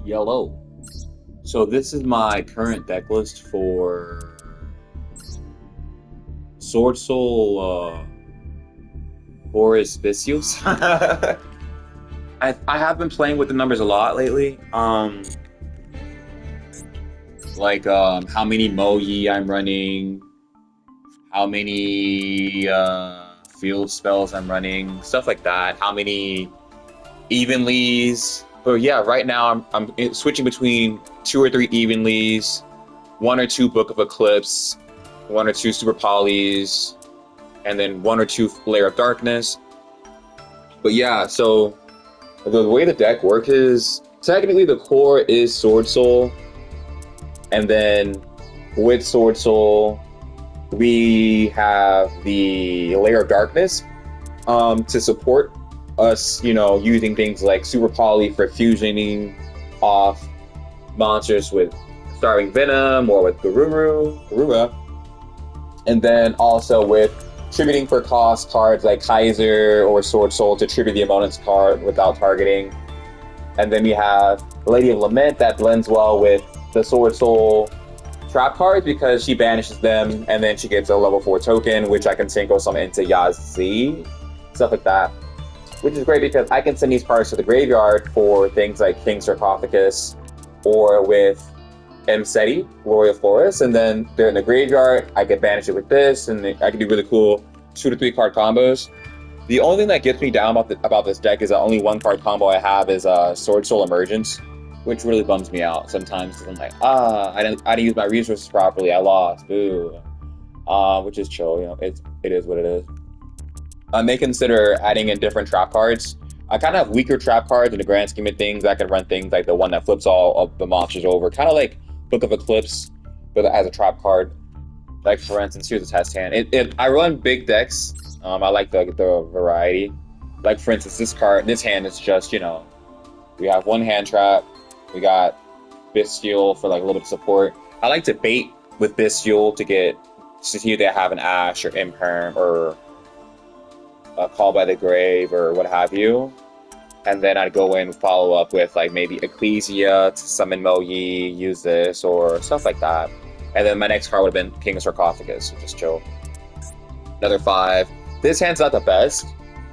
Yellow. So this is my current deck list for SwordSoul Horus Bystials. I have been playing with the numbers a lot lately. How many Moyi I'm running, how many field spells I'm running, stuff like that. How many evenlies. But yeah, right now I'm switching between 2 or 3 evenlies, 1 or 2 Book of Eclipse, 1 or 2 Super Polys, and then 1 or 2 Lair of Darkness. But yeah, so the way the deck works is technically the core is SwordSoul, and then with SwordSoul we have the Lair of Darkness to support us, using things like Super Poly for fusioning off monsters with Starving Venom or with Garura, and then also with tributing for cost cards like Kaiser or SwordSoul to tribute the opponent's card without targeting. And then we have Lady of Lament that blends well with the SwordSoul trap cards because she banishes them and then she gets a level 4 token, which I can Synchro summon into Yazi, stuff like that. Which is great because I can send these cards to the graveyard for things like King's Sarcophagus or with Mseti, Glory of Horus, and then they're in the graveyard. I can banish it with this, and I can do really cool 2 to 3 card combos. The only thing that gets me down about this deck is that only 1 card combo I have is SwordSoul Emergence, which really bums me out sometimes because I'm like, I didn't use my resources properly. I lost, boo. Which is chill, it is what it is. I may consider adding in different trap cards. I kind of have weaker trap cards in the grand scheme of things. I can run things like the one that flips all of the monsters over, kind of like Book of Eclipse, but as a trap card. Like for instance, here's a test hand. I run big decks. I like the variety. Like for instance, this hand is just, we have 1 hand trap. We got Bystial for like a little bit of support. I like to bait with Bystial to see if they have an Ash or Imperm or a Call by the Grave or what have you. And then I'd go in and follow up with like maybe Ecclesia to summon Moyi, use this, or stuff like that. And then my next card would have been King of Sarcophagus, which is chill. Another 5. This hand's not the best,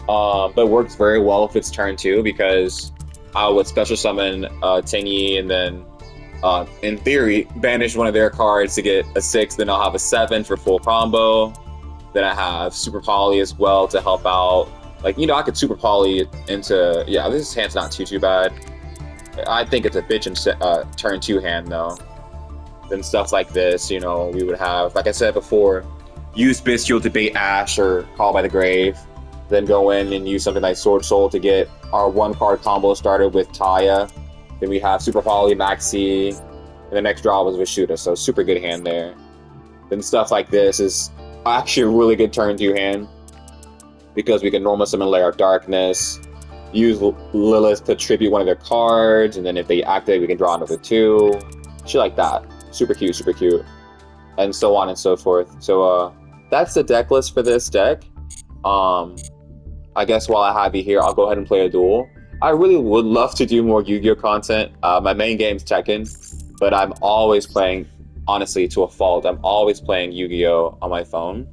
but works very well if it's turn 2 because I would special summon Tingy and then, in theory, banish one of their cards to get a 6. Then I'll have a 7 for full combo. Then I have Super Poly as well to help out. I could Super Poly into... Yeah, this hand's not too bad. I think it's a bitch in turn 2 hand, though. Then stuff like this, we would have, like I said before, use Bystial to bait Ash or Call by the Grave. Then go in and use something like SwordSoul to get our 1-card combo started with Taya. Then we have Super Poly, Maxi, and the next draw was Vishuda, so super good hand there. Then stuff like this is actually a really good turn 2 hand because we can normal summon Lair of Darkness, use Lilith to tribute one of their cards, and then if they activate, we can draw another 2. Shit like that. Super cute. And so on and so forth. So that's the deck list for this deck. I guess while I have you here, I'll go ahead and play a duel. I really would love to do more Yu-Gi-Oh content. My main game's Tekken, but I'm always playing, honestly, to a fault. I'm always playing Yu-Gi-Oh on my phone.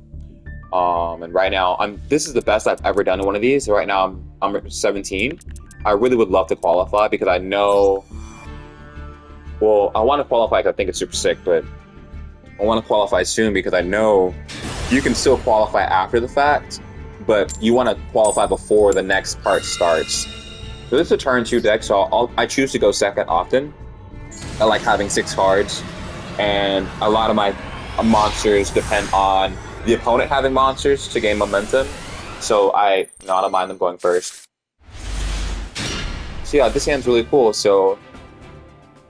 And right now, this is the best I've ever done in one of these. Right now, I'm 17. I really would love to qualify because I know... Well, I want to qualify because I think it's super sick, but I want to qualify soon because I know you can still qualify after the fact, but you want to qualify before the next part starts. So this is a turn 2 deck, so I choose to go second often. I like having 6 cards, and a lot of my monsters depend on the opponent having monsters to gain momentum, so I don't mind them going first. So yeah, this hand's really cool. So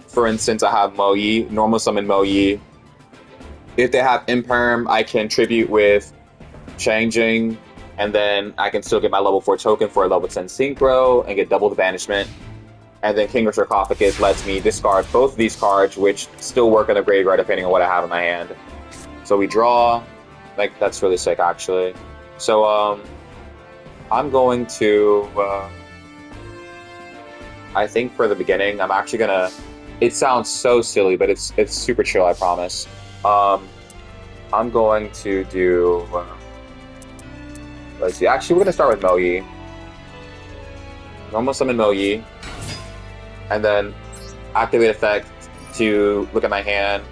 for instance, I have Moyi, normal summon Moyi. If they have Imperm, I can tribute with Changjing, and then I can still get my level 4 token for a level 10 Synchro and get double the banishment. And then King of Sarcophagus lets me discard both of these cards, which still work in the graveyard depending on what I have in my hand. So we draw. That's really sick, actually. So I'm going to I think for the beginning, I'm actually gonna. It sounds so silly, but it's super chill. I promise. I'm going to do. Let's see. Actually, we're gonna start with Moyi. Normal summon Moyi, and then activate effect to look at my hand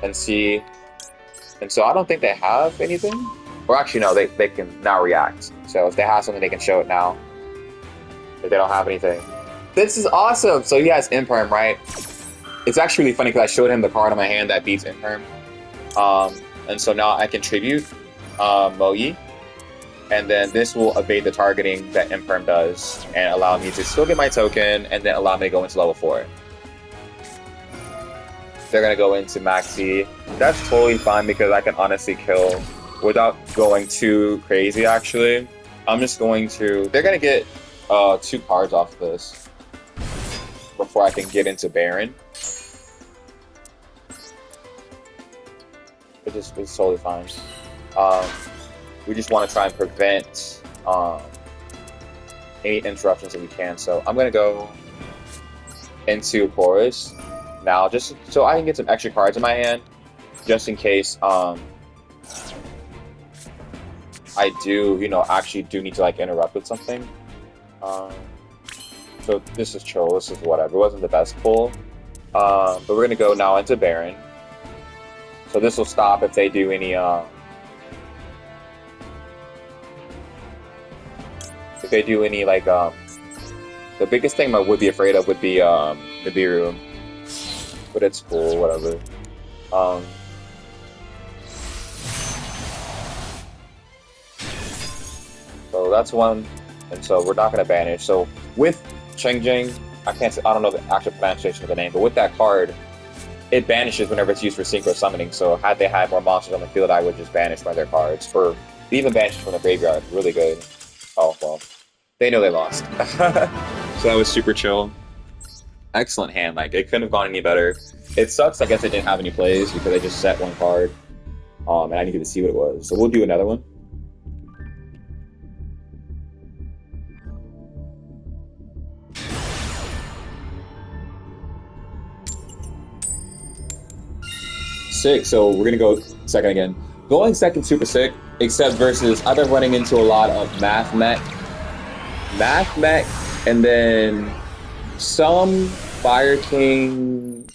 and see. And so I don't think they have anything. Or actually, no, they can now react. So if they have something, they can show it now. If they don't have anything. This is awesome! So he has Imperm, right? It's actually really funny because I showed him the card on my hand that beats Imperm. And so now I can tribute Moyi. And then this will evade the targeting that Imperm does and allow me to still get my token and then allow me to go into level 4. They're going to go into Maxi. That's totally fine because I can honestly kill without going too crazy, actually. I'm just going to... They're going to get 2 cards off this before I can get into Baron. It's totally fine. We just want to try and prevent any interruptions that we can. So I'm going to go into Horus now, just so I can get some extra cards in my hand, just in case I do, actually do need to like interrupt with something. So this is chill. This is whatever. It wasn't the best pull, but we're going to go now into Baron. So this will stop if they do any. If they do any, like, the biggest thing I would be afraid of would be, Nibiru. But it's cool, whatever. So that's one, and so we're not going to banish. So with Chengjing, I don't know the actual pronunciation of the name, but with that card, it banishes whenever it's used for synchro summoning. So had they had more monsters on the field, I would just banish one of their cards. Or even banish from the graveyard. Really good. Oh, well. They know they lost. So that was super chill. Excellent hand. Like, it couldn't have gone any better. It sucks, I guess, I didn't have any plays because I just set one card. And I needed to see what it was. So we'll do another one. Sick. So we're going to go second again. Going second, super sick. Except versus, I've been running into a lot of Math Mech, and then some Fire King,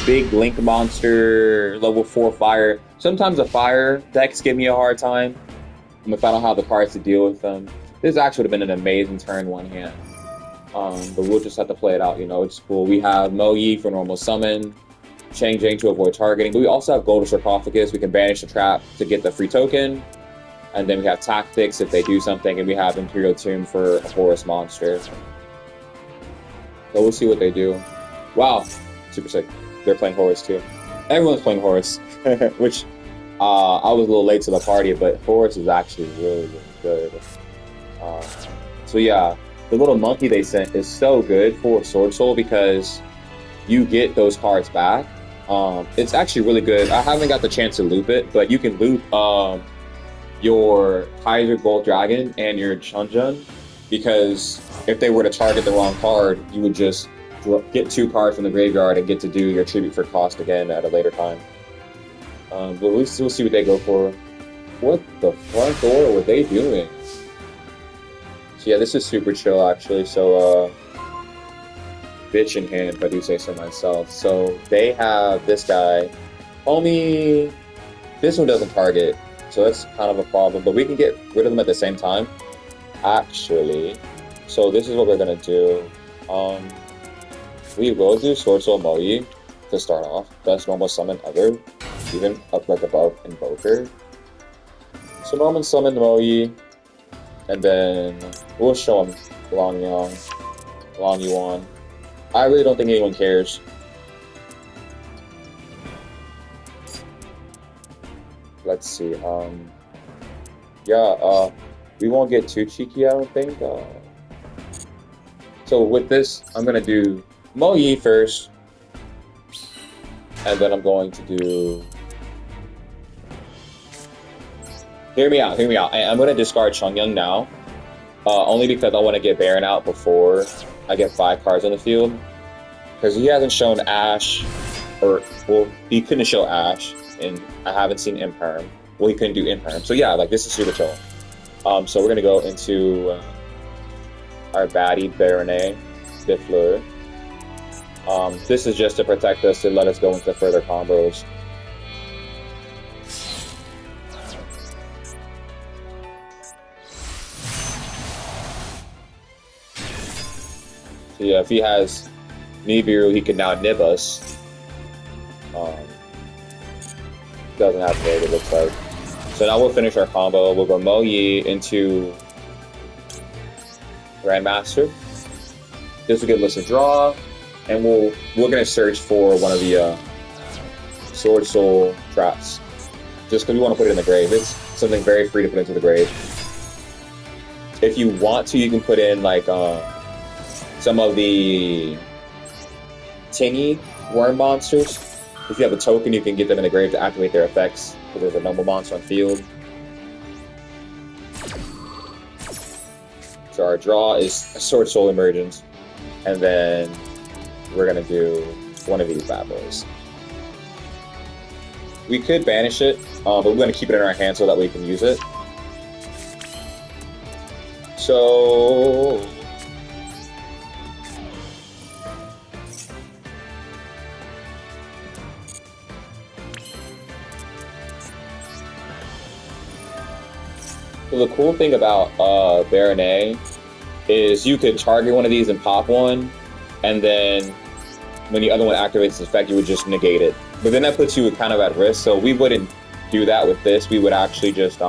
big Link monster, level 4 fire. Sometimes the fire decks give me a hard time if I don't have the cards to deal with them. This actually would have been an amazing turn 1 hand. But we'll just have to play it out, it's cool. We have Moyi for normal summon, Chengjing to avoid targeting, but we also have Golden Sarcophagus. We can banish the trap to get the free token. And then we have Tactics if they do something, and we have Imperial Tomb for a Horus monster. So we'll see what they do. Wow, super sick. They're playing Horus too. Everyone's playing Horus, which I was a little late to the party, but Horus is actually really, really good. So yeah, the little monkey they sent is so good for SwordSoul because you get those cards back. It's actually really good. I haven't got the chance to loop it, but you can loop your Kaiser Gold Dragon and your Chunjun, because if they were to target the wrong card, you would just get 2 cards from the graveyard and get to do your tribute for cost again at a later time. But we'll see what they go for. What the front door were they doing? So yeah, this is super chill actually. So bitch in hand, if I do say so myself. So they have this guy. Homie, this one doesn't target. So that's kind of a problem, but we can get rid of them at the same time, actually. So this is what we're gonna do. We will do SwordSoul Moyi to start off. Best normal summon ever, even up like above Invoker. So normal summon Moyi, and then we'll show him Long Yuan. I really don't think anyone cares. Let's see, we won't get too cheeky, I don't think. So with this, I'm gonna do Moyi first, and then I'm going to do... Hear me out. I'm gonna discard Chongyun now, Only because I want to get Baron out before I get 5 cards on the field. Because he hasn't shown Ash, or, well, he couldn't show Ash, and I haven't seen Imperm. Well, he couldn't do Imperm. So yeah, like, this is super chill. So we're going to go into our baddie, Baronet, Bifleur. This is just to protect us, to let us go into further combos. So yeah, if he has Nibiru, he can now nib us. Doesn't have to, it looks like. So now we'll finish our combo. We'll go Mo Yi into Grandmaster. This will give us a draw, and we're gonna search for one of the SwordSoul traps, just because we want to put it in the grave. It's something very free to put into the grave. If you want to, you can put in like some of the tinny worm monsters. If you have a token, you can get them in the grave to activate their effects, because there's a normal monster on field. So our draw is a SwordSoul Emergence, and then we're gonna do one of these bad boys. We could banish it, but we're gonna keep it in our hand so that we can use it. So the cool thing about Baronet is you could target one of these and pop one, and then when the other one activates its effect, you would just negate it. But then that puts you kind of at risk, so we wouldn't do that with this. We would actually just,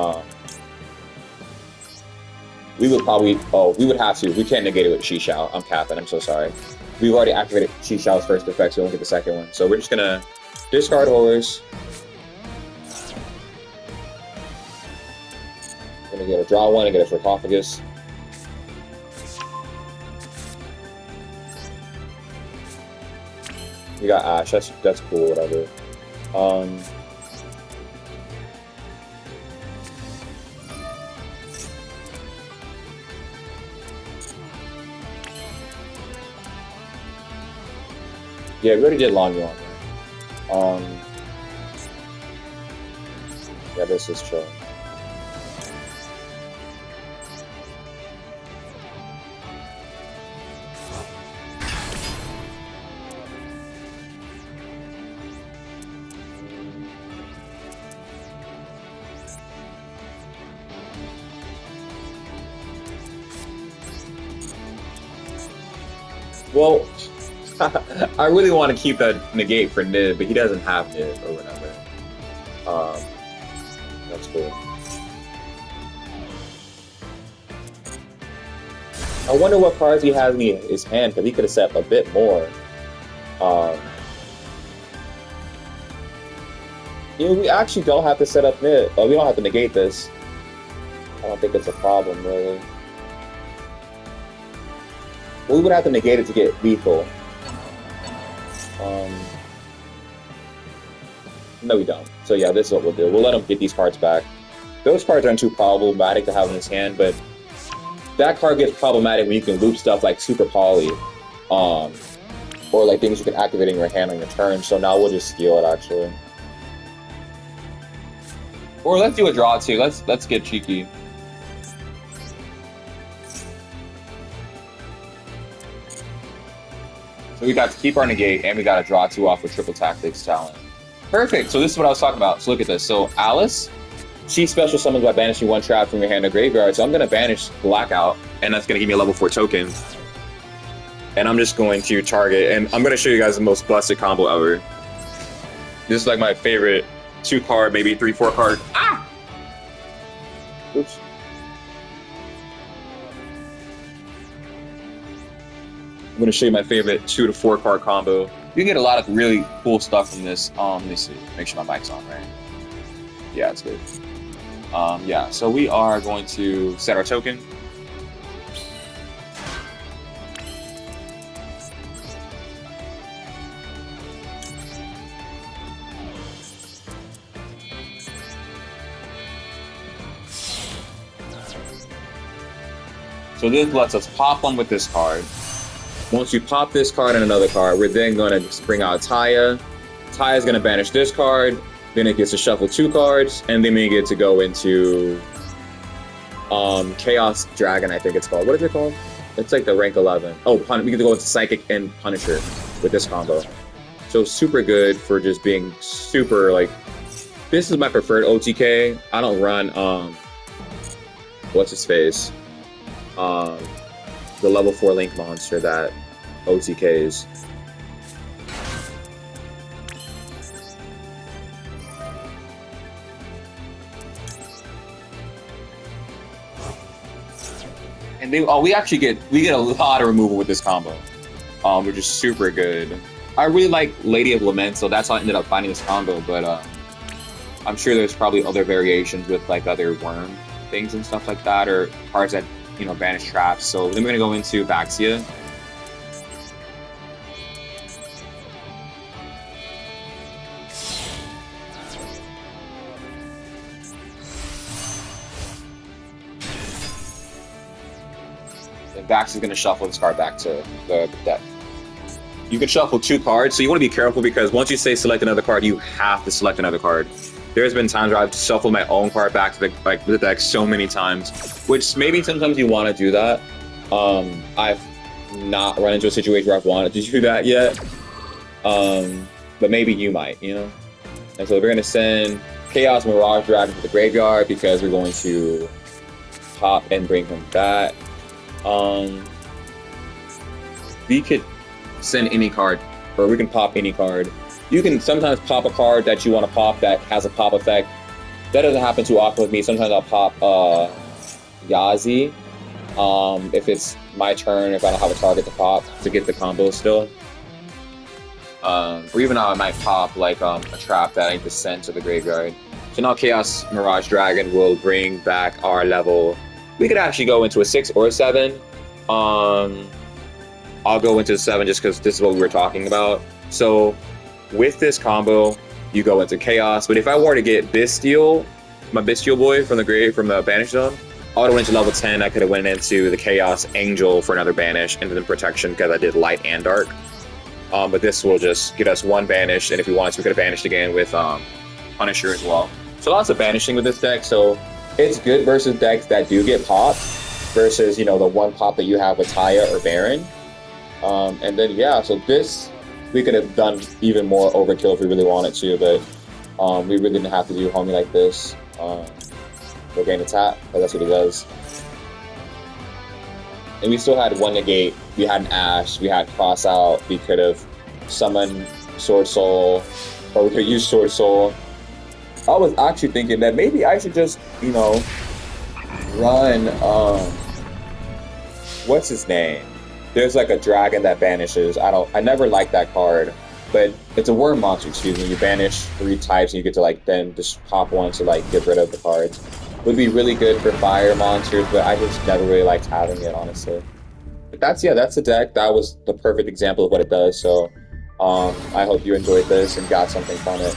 we would probably, we would have to. We can't negate it with Shishao. I'm capping, I'm so sorry. We've already activated Shishao's first effect, so we won't get the second one. So we're just gonna discard Horus. We're gonna get a draw one and get a Sarcophagus. We got Ash, that's cool, whatever. Yeah, we already did Long Yuan. Yeah, this is chill. Well, I really want to keep that negate for Nib, but he doesn't have Nib or whatever. That's cool. I wonder what cards he has in his hand, because he could have set up a bit more. You know, we actually don't have to set up Nib. We don't have to negate this. I don't think it's a problem, really. We would have to negate it to get lethal. No, we don't. So yeah, this is what we'll do. We'll let him get these cards back. Those cards aren't too problematic to have in his hand, but that card gets problematic when you can loop stuff like Super Poly, or like things you can activate in your hand on your turn. So now we'll just steal it, actually. Or let's do a draw too. Let's get cheeky. So we got to keep our negate, and we got to draw 2 off with Triple Tactics talent. Perfect. So this is what I was talking about. So look at this. So Alice, she special summons by banishing 1 trap from your hand to graveyard. So I'm going to banish Blackout, and that's going to give me a level 4 token. And I'm just going to target, and I'm going to show you guys the most busted combo ever. This is like my favorite 2-card, maybe 3-4 card. Ah! Oops. I'm going to show you my favorite 2 to 4 card combo. You can get a lot of really cool stuff from this. Let me see. Make sure my mic's on, right? Yeah, it's good. Yeah, so we are going to set our token. So this lets us pop one with this card. Once you pop this card and another card, we're then going to bring out Taya. Taya's going to banish this card. Then it gets to shuffle 2 cards, and then we get to go into Chaos Dragon, I think it's called. What is it called? It's like the rank 11. Oh, we get to go into Psychic and Punisher with this combo. So super good for just being super, like, this is my preferred OTK. I don't run, what's his face? The level 4 Link monster that OTKs. And we actually get a lot of removal with this combo, which is super good. I really like Lady of Lament, so that's how I ended up finding this combo. But I'm sure there's probably other variations with like other worm things and stuff like that, or cards that banish traps. So then we're gonna go into Baxia. Bax is going to shuffle this card back to the deck. You can shuffle 2 cards, so you want to be careful because once you say select another card, you have to select another card. There's been times where I've shuffled my own card back to the deck so many times, which maybe sometimes you want to do that. I've not run into a situation where I've wanted to do that yet, but maybe you might, And so we're going to send Chaos Mirage Dragon to the graveyard because we're going to pop and bring him back. We could send any card, or we can pop any card. You can sometimes pop a card that you want to pop that has a pop effect. That doesn't happen too often with me. Sometimes I'll pop Yazi if it's my turn, if I don't have a target to pop to get the combo still. Or even I might pop like a trap that I need to send to the graveyard. So now Chaos Mirage Dragon will bring back our level. We could actually go into a 6 or a 7. I'll go into 7 just because this is what we were talking about. So with this combo, you go into Chaos. But if I were to get Bystial, my Bystial boy from the Banish Zone, I would have went to level 10. I could have went into the Chaos Angel for another Banish and then Protection because I did Light and Dark. But this will just get us 1 Banish, and if we wanted to, we could have banished again with Punisher as well. So lots of banishing with this deck. So it's good versus decks that do get popped versus, the 1 pop that you have with Taya or Baron. And then, yeah, so this, we could have done even more overkill if we really wanted to, but we really didn't have to do homie like this. We'll gain attack, but that's what it does. And we still had 1 negate, we had an Ash, we had Cross Out, we could have summoned SwordSoul, or we could use SwordSoul. I was actually thinking that maybe I should just, run, what's his name? There's like a dragon that banishes. I never liked that card, but it's a worm monster, excuse me. You banish 3 types and you get to then just pop 1 to get rid of the cards. Would be really good for fire monsters, but I just never really liked having it, honestly. But that's the deck. That was the perfect example of what it does. So I hope you enjoyed this and got something from it.